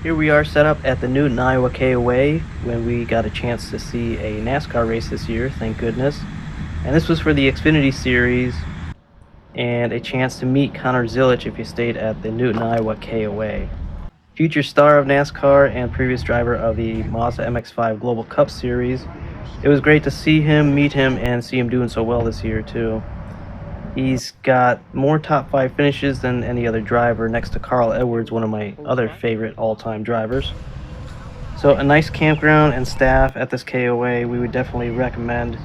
Here we are set up at the Newton, Iowa KOA when we got a chance to see a NASCAR race this year, thank goodness. And this was for the XFINITY series and a chance to meet Connor Zilisch if you stayed at the Newton, Iowa KOA. Future star of NASCAR and previous driver of the Mazda MX-5 Global Cup Series. It was great to see him, meet him, and see him doing so well this year too. He's got more top 5 finishes than any other driver, next to Carl Edwards, one of my other favorite all-time drivers. So a nice campground and staff at this KOA. We would definitely recommend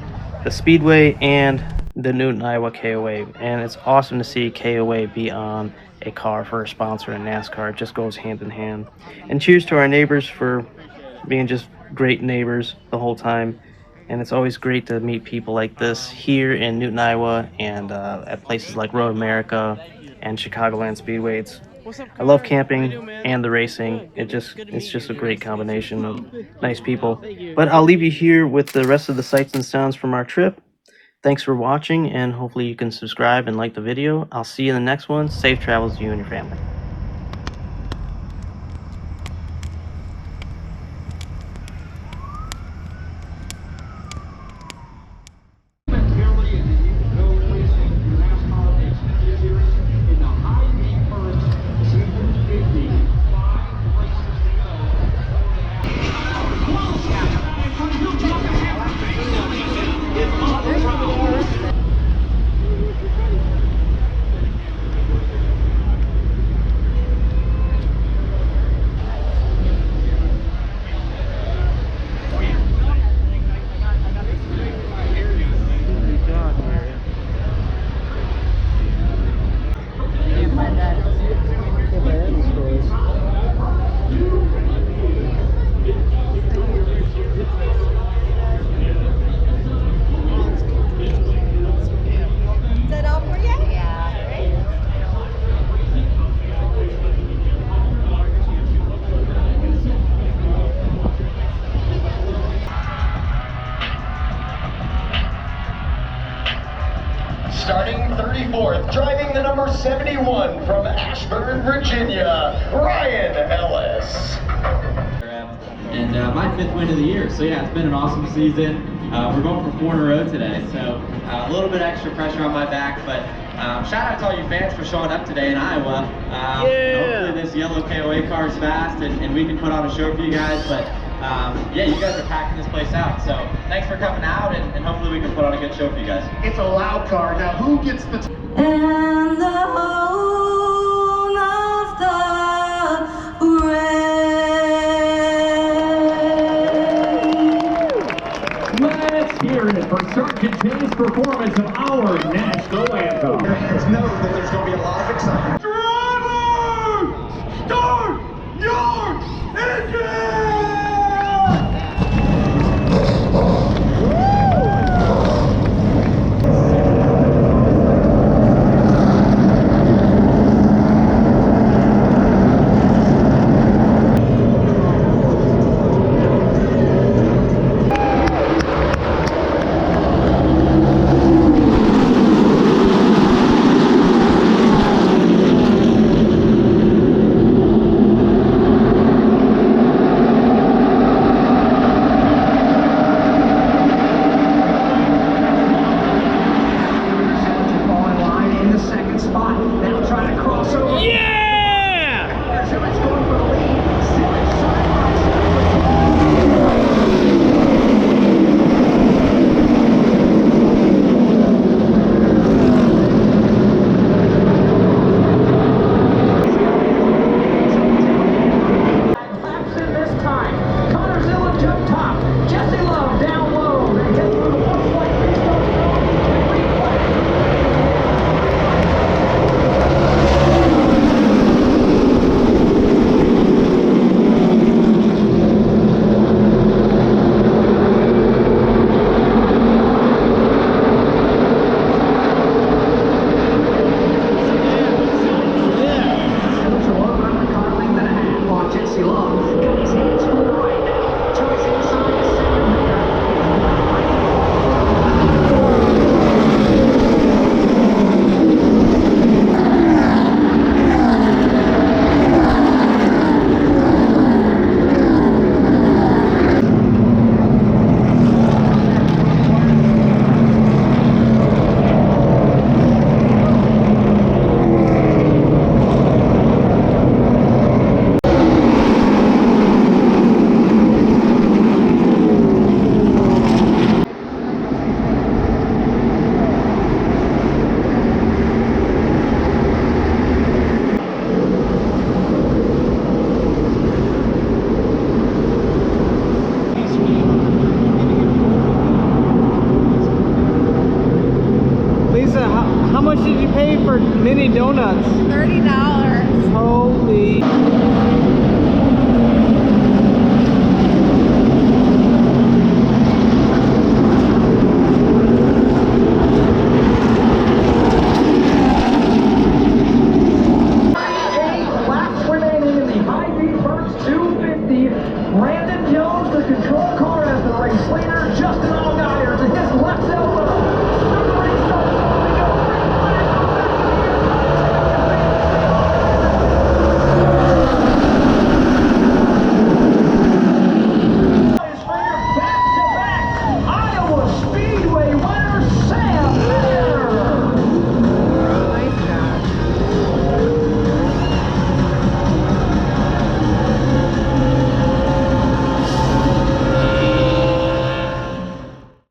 the Speedway and the Newton, Iowa KOA. And it's awesome to see KOA be on a car for a sponsor in NASCAR. It just goes hand in hand. And cheers to our neighbors for being just great neighbors the whole time. And it's always great to meet people like this here in Newton, Iowa, and at places like Road America and Chicagoland Speedway. I love camping and the racing. It's just a great combination of nice people. But I'll leave you here with the rest of the sights and sounds from our trip. Thanks for watching, and hopefully you can subscribe and like the video. I'll see you in the next one. Safe travels to you and your family. Starting 34th, driving the number 71 from Ashburn, Virginia, Ryan Ellis. And my 5th win of the year, so yeah, it's been an awesome season. We're going for 4 in a row today, so a little bit extra pressure on my back, but shout out to all you fans for showing up today in Iowa. Hopefully this yellow KOA car is fast and we can put on a show for you guys, but yeah, you guys are packing this place out, so thanks for coming out, and hopefully we can put on a good show for you guys. It's a loud car. Now who gets the... And the home of the rain. Let's hear it for Sergeant Jay's performance of our national anthem. Your hands know that there's going to be a lot of excitement. Driver, start your engine! much did you pay for mini donuts? $30. Holy.